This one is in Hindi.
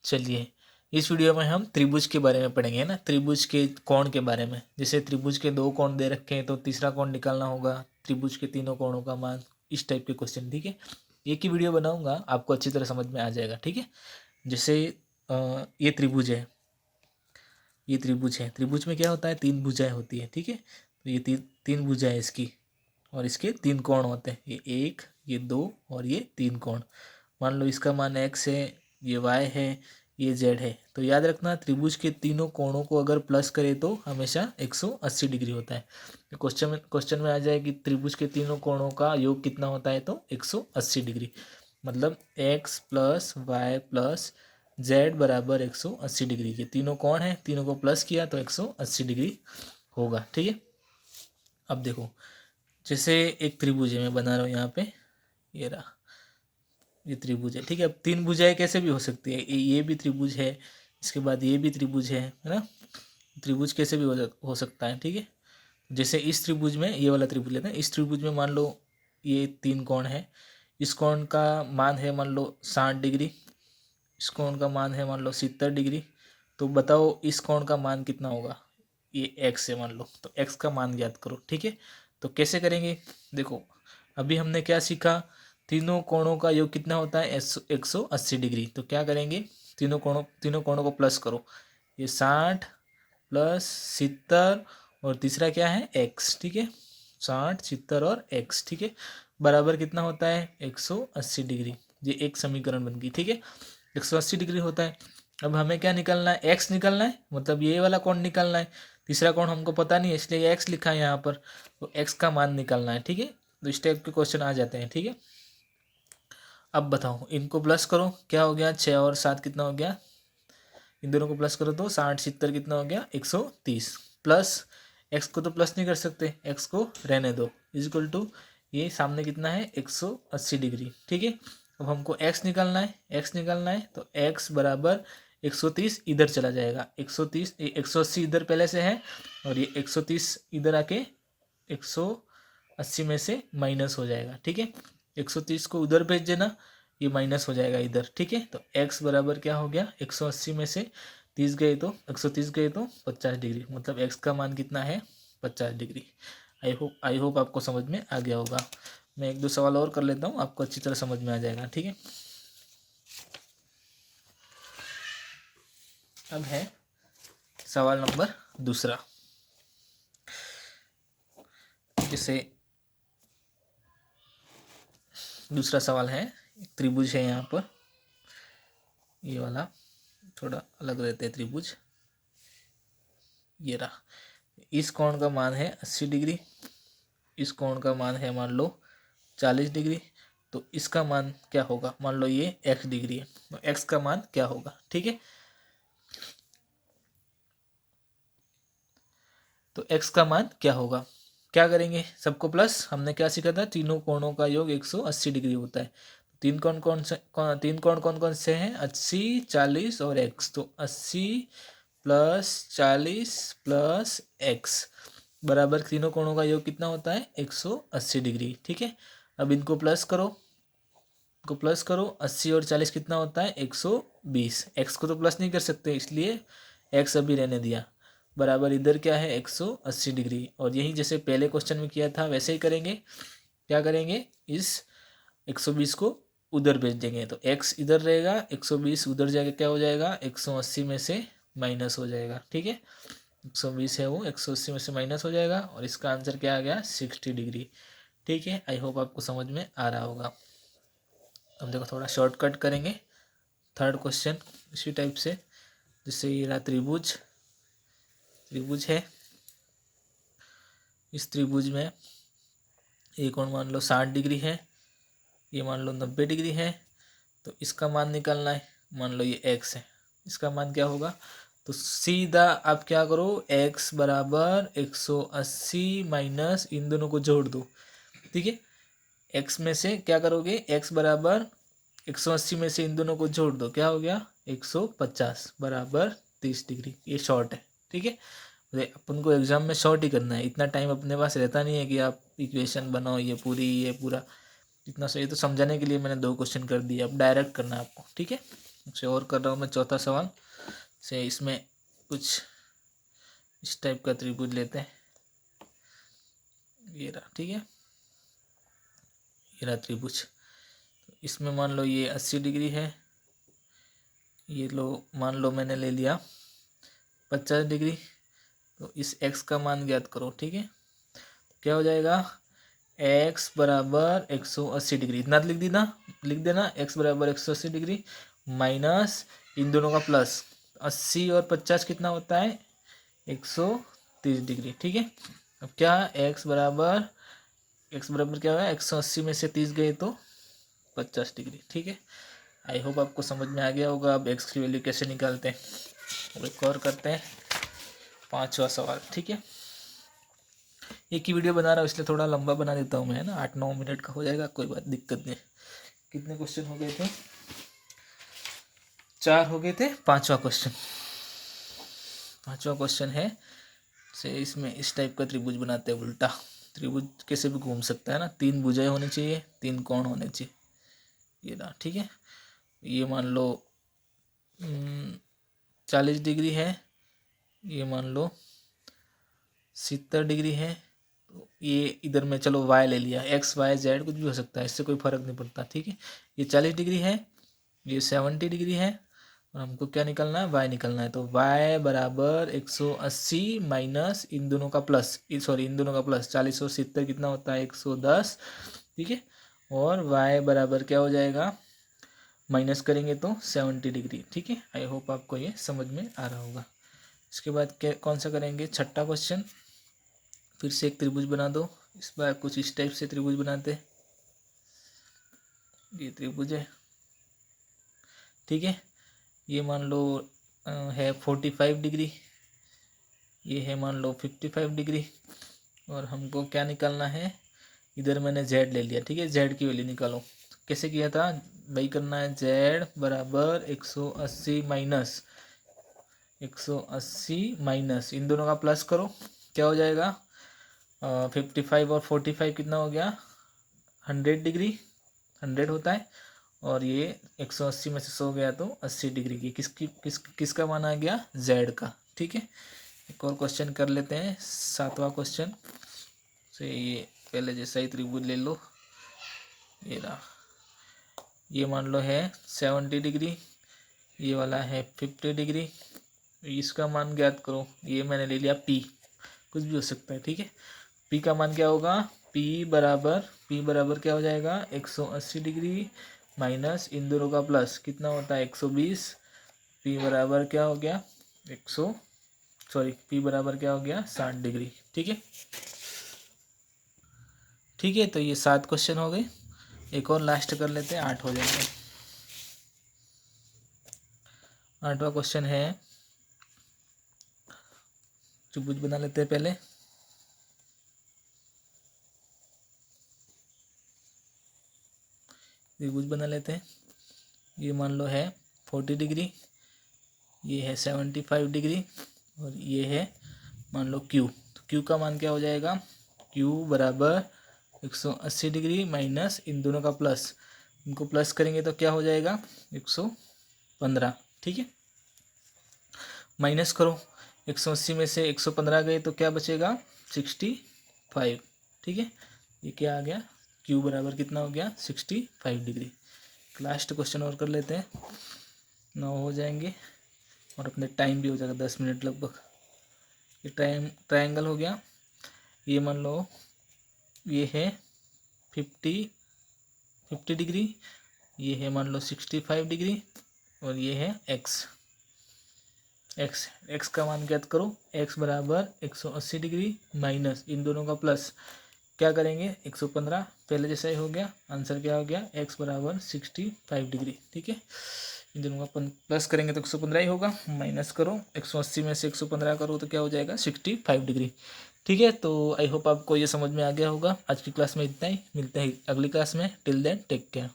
चलिए, इस वीडियो में हम त्रिभुज के बारे में पढ़ेंगे ना, त्रिभुज के कोण के बारे में। जैसे त्रिभुज के 2 कोण दे रखे हैं तो तीसरा कोण निकालना होगा, त्रिभुज के तीनों कोणों का मान, इस टाइप के क्वेश्चन। ठीक है, एक ही वीडियो बनाऊंगा, आपको अच्छी तरह समझ में आ जाएगा। ठीक है, जैसे ये त्रिभुज है, ये त्रिभुज है। त्रिभुज में क्या होता है, 3 भुजाएं होती है। ठीक है, तो ये तीन भुजाएं इसकी, और इसके 3 कोण होते हैं, ये 1, ये 2 और ये 3 कोण। मान लो इसका मान x है, ये y है, ये z है। तो याद रखना, त्रिभुज के तीनों कोणों को अगर प्लस करें तो हमेशा 180 डिग्री होता है। तो क्वेश्चन में आ जाए कि त्रिभुज के तीनों कोणों का योग कितना होता है, तो 180 डिग्री। मतलब x plus y plus z बराबर 180 डिग्री। के तीनों कोण हैं, तीनों को प्लस किया तो 180 डिग्री होगा। ठीक है, अब देखो, जैसे एक त्रिभुज है, मैं बना रहा हूँ यहाँ पे, ये रहा, ये त्रिभुज है। ठीक है, अब 3 भुजाएं कैसे भी हो सकती है, ये भी त्रिभुज है, इसके बाद ये भी त्रिभुज है ना। त्रिभुज कैसे भी हो सकता है। ठीक है, जैसे इस त्रिभुज में, ये वाला त्रिभुज लेते हैं, इस त्रिभुज में मान लो ये 3 कोण है, इस कोण का मान है मान लो 60 डिग्री, इस कोण का मान है मान लो 70 डिग्री। तो बताओ इस कोण का मान कितना होगा, ये x है मान लो, तो x का मान ज्ञात करो। ठीक है, तो कैसे करेंगे, देखो अभी हमने क्या सीखा, तीनों कोणों का योग कितना होता है, 180 डिग्री। तो क्या करेंगे, तीनों कोणों को प्लस करो, ये 60 प्लस 70 और तीसरा क्या है x। ठीक है, 60 70 और x। ठीक है, बराबर कितना होता है, 180 डिग्री। ये एक समीकरण बन गई। ठीक है, 180 डिग्री होता है। अब हमें क्या निकालना है, x निकालना है, मतलब ये वाला कोण निकालना है। तीसरा कोण हमको पता नहीं है, इसलिए x लिखा है यहाँ पर, तो x का मान निकालना है। ठीक है, तो इस टाइप के क्वेश्चन आ जाते हैं। ठीक है, अब बताओ, इनको प्लस करो, क्या हो गया, 6 और 7 कितना हो गया, इन दोनों को प्लस करो तो 60 70 कितना हो गया, 130। प्लस x को तो प्लस नहीं कर सकते, x को रहने दो, इजिकल टू ये सामने कितना है, 180 डिग्री। ठीक है, अब हमको x निकालना है, x निकालना है, तो x बराबर 130 इधर चला जाएगा, 130 180 इधर पहले से है, और ये 130 इधर आके 180 में से माइनस हो जाएगा। ठीक है, 130 को उधर भेज देना, ये माइनस हो जाएगा इधर। ठीक है, तो x बराबर क्या हो गया, 180 में से 30 गए तो 130 गए तो 50 डिग्री, मतलब x का मान कितना है, 50 डिग्री। आई होप आपको समझ में आ गया होगा। मैं 1-2 सवाल और कर लेता हूँ, आपको अच्छी तरह समझ में आ जाएगा। ठीक है, अब है सवाल नंबर 2। जैसे दूसरा सवाल है, त्रिभुज है यहाँ पर, ये वाला थोड़ा अलग रहते हैं त्रिभुज, ये रहा। इस कोण का मान है 80 डिग्री, इस कोण का मान है मान लो 40 डिग्री। तो इसका मान क्या होगा, मान लो ये x डिग्री है, तो x का मान क्या होगा। ठीक है, तो x का मान क्या होगा, क्या करेंगे, सबको प्लस। हमने क्या सीखा था, तीनों कोणों का योग 180 डिग्री होता है। तीन कोण कौन कौन से हैं, 80 40 और x। तो 80 प्लस 40 प्लस x बराबर तीनों कोणों का योग कितना होता है, 180 डिग्री। ठीक है, अब इनको प्लस करो, को प्लस करो, 80 और 40 कितना होता है, 120। x को तो प्लस नहीं कर सकते, इसलिए x अभी रहने दिया, बराबर इधर क्या है, 180 डिग्री। और यही जैसे पहले क्वेश्चन में किया था वैसे ही करेंगे। क्या करेंगे, इस 120 को उधर भेज देंगे, तो x इधर रहेगा, 120 उधर जाके क्या हो जाएगा, 180 में से माइनस हो जाएगा। ठीक है, 120 है वो 180 में से माइनस हो जाएगा, और इसका आंसर क्या आ गया, 60 डिग्री। ठीक है, आई होप आपको समझ में आ रहा होगा। अब देखो थोड़ा शॉर्टकट करेंगे, थर्ड क्वेश्चन इसी टाइप से। जैसे ये रहा त्रिभुज, त्रिभुज है, इस त्रिभुज में ये कोण मान लो 60 डिग्री है, ये मान लो 90 डिग्री है। तो इसका मान निकालना है, मान लो ये x है, इसका मान क्या होगा। तो सीधा आप क्या करो, x बराबर 180 माइनस इन दोनों को जोड़ दो। ठीक है, x में से क्या करोगे, x बराबर 180 में से इन दोनों को जोड़ दो, क्या हो गया, 150 बराबर 30 डिग्री। ये शॉर्ट है। ठीक है, अपन को एग्जाम में शॉर्ट ही करना है, इतना टाइम अपने पास रहता नहीं है कि आप इक्वेशन बनाओ ये पूरी, ये पूरा इतना सही। तो समझाने के लिए मैंने 2 क्वेश्चन कर दिए, अब डायरेक्ट करना है आपको। ठीक है, से और कर रहा हूँ मैं चौथा सवाल से। इसमें कुछ इस टाइप का त्रिभुज लेते हैं, ये रहा, ठीक है, ये रहा त्रिभुज। इसमें मान लो ये 80 डिग्री है, ये लो मान लो मैंने ले लिया 50 डिग्री। तो इस x का मान ज्ञात करो, ठीक है। क्या हो जाएगा, x बराबर 180 डिग्री, इतना लिख देना x बराबर 180 डिग्री माइनस इन दोनों का प्लस 80 और 50 कितना होता है 130 डिग्री, ठीक है। अब क्या x बराबर क्या है 180 में से 30 गए तो 50 डिग्री, ठीक है। आई होप आपको समझ में आ गया होगा। अब x की वैल्यू कैसे निकालते हैं, अब एक और करते हैं, पांचवा सवाल, ठीक है। एक ही वीडियो बना रहा हूँ इसलिए थोड़ा लंबा बना देता हूँ मैं, है ना, 8-9 मिनट का हो जाएगा, कोई बात दिक्कत नहीं। कितने क्वेश्चन हो गए थे, 4 हो गए थे। पांचवा क्वेश्चन है से इसमें इस टाइप का त्रिभुज बनाते हैं। उल्टा त्रिभुज कैसे भी घूम सकता है ना, 3 भुजाएं होनी चाहिए, 3 कोण होने चाहिए, ये ना, ठीक है। ये मान लो 40 डिग्री है, ये मान लो 70 डिग्री है। तो ये इधर में चलो y ले लिया, x y z कुछ भी हो सकता है, इससे कोई फर्क नहीं पड़ता, ठीक है। ये 40 डिग्री है, ये 70 डिग्री है, और हमको क्या निकलना है, y निकलना है। तो y बराबर 180 माइनस इन दोनों का प्लस, सॉरी इन दोनों का प्लस 40 और 70 कितना होता है 110, ठीक है। और y बराबर क्या हो जाएगा, माइनस करेंगे तो 70 डिग्री, ठीक है। आई होप आपको ये समझ में आ रहा होगा। इसके बाद क्या कौन सा करेंगे, छठा क्वेश्चन। फिर से एक त्रिभुज बना दो, इस बार कुछ इस टाइप से त्रिभुज बनाते, ये त्रिभुज है, ठीक है। ये मान लो है 45 डिग्री, ये है मान लो 55 डिग्री, और हमको क्या निकालना है, इधर मैंने z ले लिया, ठीक है। z की वैल्यू निकालो, कैसे किया था भाई, करना है z बराबर 180 माइनस इन दोनों का प्लस करो, क्या हो जाएगा 55 और 45 कितना हो गया 100 डिग्री, 100 होता है। और ये 180 में से 100 गया तो 80 डिग्री की किसका मान आ गया, z का, ठीक है। एक और क्वेश्चन कर लेते हैं, 7वां क्वेश्चन से। ये पहले जैसा ही त्रिभुज ले लो, ये रहा, ये मान लो है 70 डिग्री, ये वाला है 50 डिग्री, इसका मान ज्ञात करो। ये मैंने ले लिया p, कुछ भी हो सकता है, ठीक है। p का मान क्या होगा, p बराबर क्या हो जाएगा 180 डिग्री माइनस इन दोनों का प्लस कितना होता है 120, p बराबर क्या हो गया p बराबर क्या हो गया 60 डिग्री, ठीक है। ठीक है, तो ये 7 क्वेश्चन हो गए। एक और लास्ट कर लेते हैं, 8 हो जाएंगे। 8वां क्वेश्चन है, त्रिभुज बना लेते हैं पहले। त्रिभुज बना लेते हैं, ये मान लो है 40 डिग्री, ये है 75 डिग्री, और ये है मान लो q। तो q का मान क्या हो जाएगा, q बराबर 180 डिग्री माइनस इन दोनों का प्लस, इनको प्लस करेंगे तो क्या हो जाएगा 115, ठीक है। माइनस करो, 180 में से 115 गए तो क्या बचेगा 65, ठीक है। ये क्या आ गया, q बराबर कितना हो गया 65 डिग्री। लास्ट क्वेश्चन और कर लेते हैं, 9 हो जाएंगे, और अपने टाइम भी हो जाएगा 10 मिनट लगभग। ये ट्रायंगल हो गया, ये मान लो ये है 50 डिग्री, ये है मान लो 65 डिग्री, और ये है x का मान ज्ञात करो। x बराबर 180 डिग्री माइनस इन दोनों का प्लस क्या करेंगे 115, पहले जैसा ही हो गया। आंसर क्या हो गया, x बराबर 65 डिग्री, ठीक है। इन दोनों का प्लस करेंगे तो 115 ही होगा, माइनस करो 180 में से 115 करो तो क्या हो जाएगा 65 डिग्री, ठीक है। तो आई होप आपको ये समझ में आ गया होगा। आज की क्लास में इतना ही, मिलते हैं अगली क्लास में। Till then take care.